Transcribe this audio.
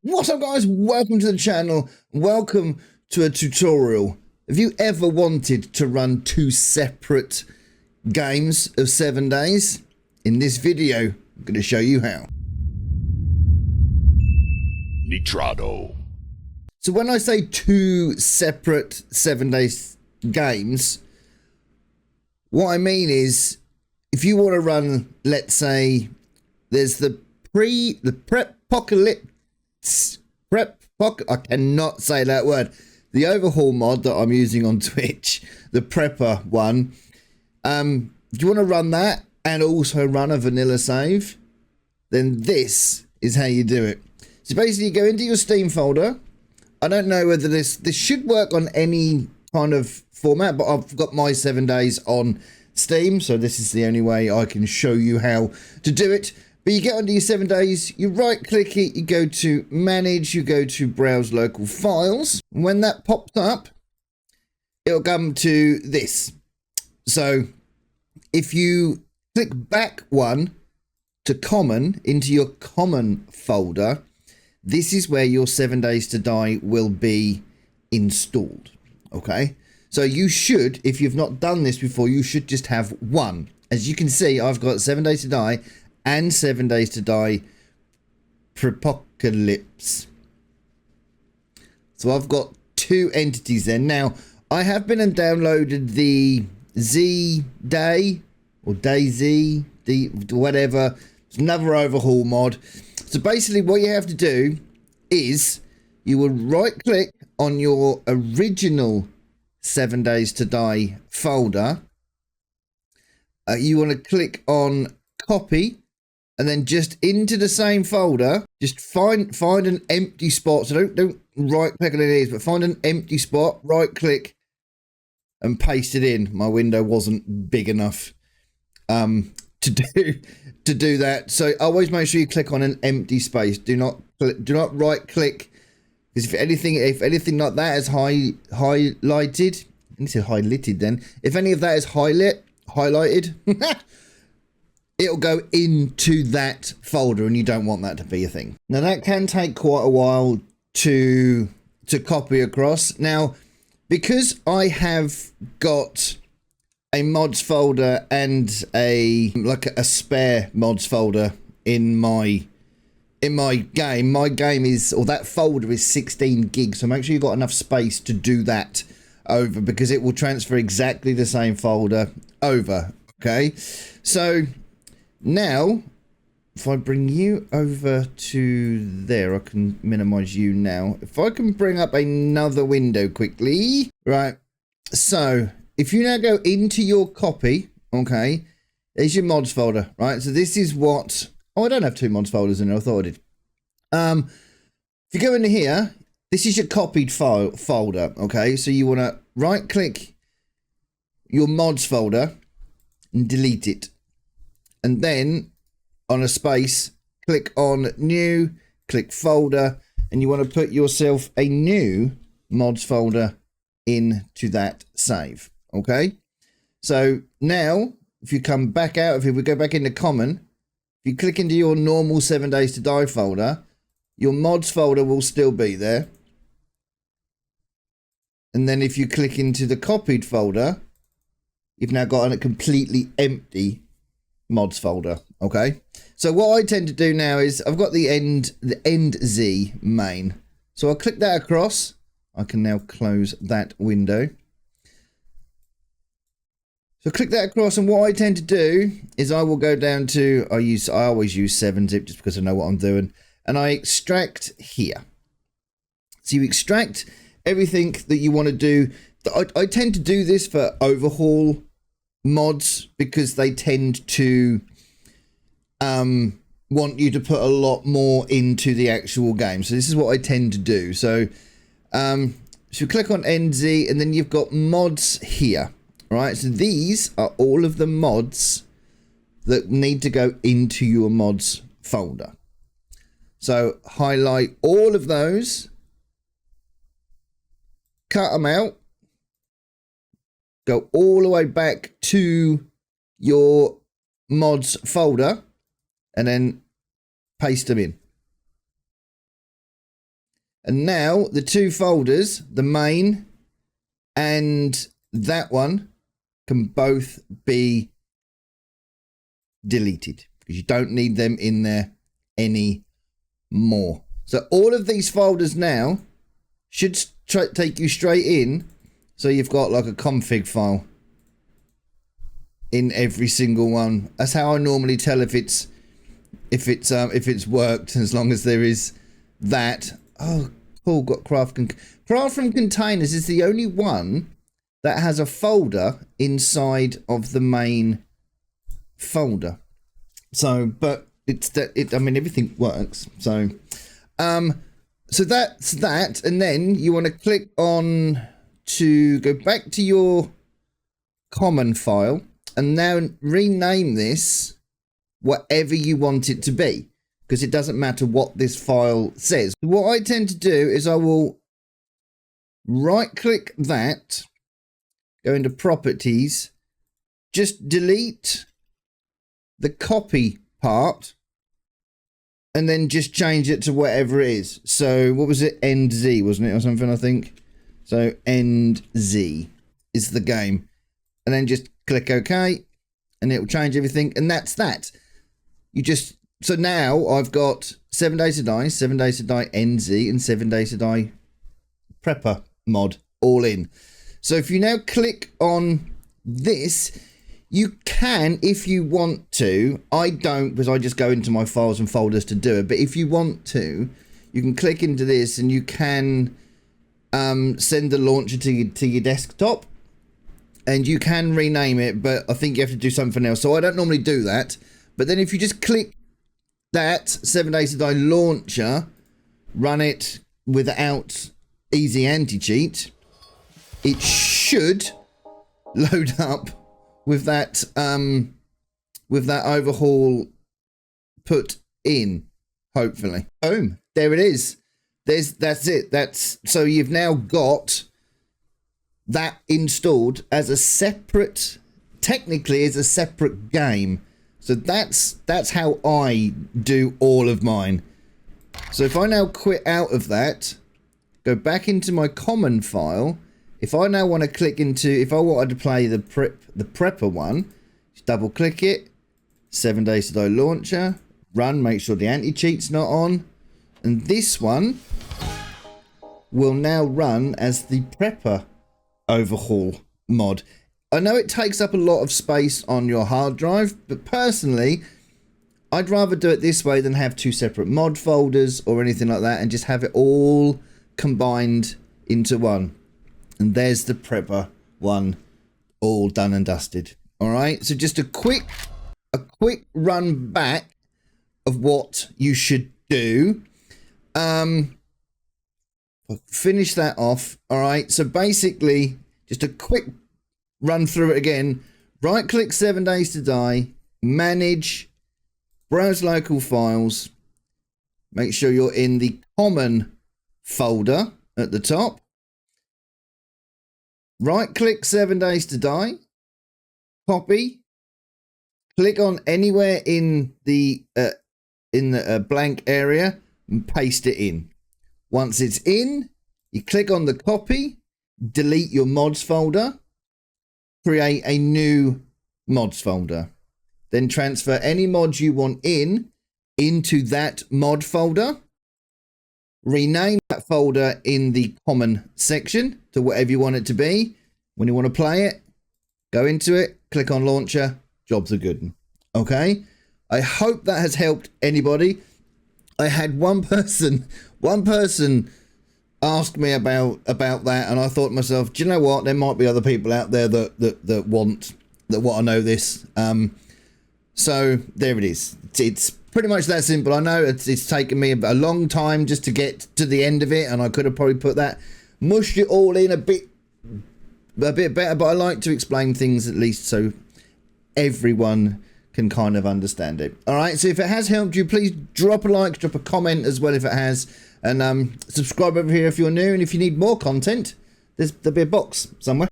What's up, guys? Welcome to the channel. Welcome to a tutorial. Have you ever wanted to run two separate games of 7 days? In this video, I'm going to show you how. NITRADO. So when I say two separate 7 days games, what I mean is if you want to run, let's say there's the prep-apocalypse, I cannot say that word. The overhaul mod that I'm using on Twitch, the prepper one. If you want to run that and also run a vanilla save, then this is how you do it. So basically, you go into your Steam folder. I don't know whether this should work on any kind of format, but I've got my 7 days on Steam, so this is the only way I can show you how to do it. But you get onto your 7 days, you right click it, you go to manage, you go to browse local files. When that pops up, it'll come to this. So if you click back one to common into your common folder, this is where your 7 days to die will be installed. Okay. So you should, if you've not done this before, you should just have one. As you can see, I've got 7 days to die and 7 days to die Prepocalypse. So I've got two entities there. Now, I have been and downloaded the Z Day or DayZ, whatever. It's another overhaul mod. So basically what you have to do is you will right click on your original 7 days to die folder. You want to click on copy. And then just into the same folder, just find an empty spot. So don't right click on it is, but find an empty spot, right click and paste it in. My window wasn't big enough to do that. So always make sure you click on an empty space. Do not right click, because if anything like that is highlighted, I need to say highlighted then. If any of that is highlighted, it'll go into that folder, and you don't want that to be a thing. Now that can take quite a while to copy across. Now, because I have got a mods folder and a spare mods folder in my game, that folder is 16 gigs. So make sure you've got enough space to do that over, because it will transfer exactly the same folder over. Okay, so now, if I bring you over to there, I can minimize you now. If I can bring up another window quickly. Right. So, if you now go into your copy, okay, there's your mods folder, right? So this is what... Oh, I don't have two mods folders in there. I thought I did. If you go into here, this is your copied folder, okay? So you want to right-click your mods folder and delete it. And then on a space, click on new, click folder, and you want to put yourself a new mods folder into that save. Okay. So now if you come back out of here, we go back into common. If you click into your normal 7 days to die folder, your mods folder will still be there. And then if you click into the copied folder, you've now got a completely empty mods folder. Okay, so what I tend to do now is I've got the end Z main, so I'll click that across. I can now close that window. So click that across, and what I tend to do is I will go down to I always use 7-zip just because I know what I'm doing, and I extract here. So you extract everything that you want to do. I tend to do this for overhaul mods because they tend to want you to put a lot more into the actual game. So this is what I tend to do. So so click on NZ, and then you've got mods here, right? So these are all of the mods that need to go into your mods folder. So highlight all of those, cut them out, go all the way back to your mods folder, and then paste them in. And now the two folders, the main and that one, can both be deleted because you don't need them in there anymore. So all of these folders now should take you straight in. So you've got like a config file in every single one. That's how I normally tell if it's worked, as long as there is that. Oh, cool. Got craft from containers is the only one that has a folder inside of the main folder. So, but it's that I mean, everything works. So, so that's that. And then you want to click on to go back to your common file and now rename this whatever you want it to be, because it doesn't matter what this file says. What I tend to do is I will right click that, go into properties, just delete the copy part and then just change it to whatever it is. So what was it? End Z, wasn't it, or something, I think? So end Z is the game. And then just click OK and it will change everything. And that's that. You just, so now I've got 7 Days to Die, 7 Days to Die NZ, and 7 Days to Die Prepper mod all in. So if you now click on this, you can, if you want to, I don't, because I just go into my files and folders to do it, but if you want to, you can click into this and you can send the launcher to your desktop and you can rename it, but I think you have to do something else. So I don't normally do that. But then if you just click that 7 Days to Die launcher, run it without easy anti-cheat, it should load up with that overhaul put in, hopefully. Boom, there it is. That's it. That's so you've now got that installed as a separate, technically as a separate game. So that's how I do all of mine. So if I now quit out of that, go back into my common file. If I now want to click into, if I wanted to play the prepper one, just double click it, 7 Days to Die launcher, run, make sure the anti-cheat's not on. And this one will now run as the prepper overhaul mod. I know it takes up a lot of space on your hard drive, but personally, I'd rather do it this way than have two separate mod folders or anything like that and just have it all combined into one. And there's the prepper one all done and dusted. All right, so just a quick run back of what you should do. Finish that off. All right, so basically just a quick run through it again. Right click 7 Days to Die, manage, browse local files, make sure you're in the common folder at the top. Right click 7 Days to Die, copy, click on anywhere in the blank area and paste it in. Once it's in, you click on the copy, delete your mods folder, create a new mods folder, then transfer any mods you want into that mod folder, rename that folder in the common section to whatever you want it to be. When you want to play it, go into it, click on launcher, jobs are good. Okay, I hope that has helped anybody. I had one person ask me about that, and I thought to myself, do you know what? There might be other people out there that want to know this. So there it is. It's pretty much that simple. I know it's taken me a long time just to get to the end of it, and I could have probably mushed it all in a bit better, but I like to explain things at least so everyone can kind of understand it. All right, so if it has helped you, please drop a like, drop a comment as well if it has, and subscribe over here if you're new, and if you need more content, there'll be a box somewhere.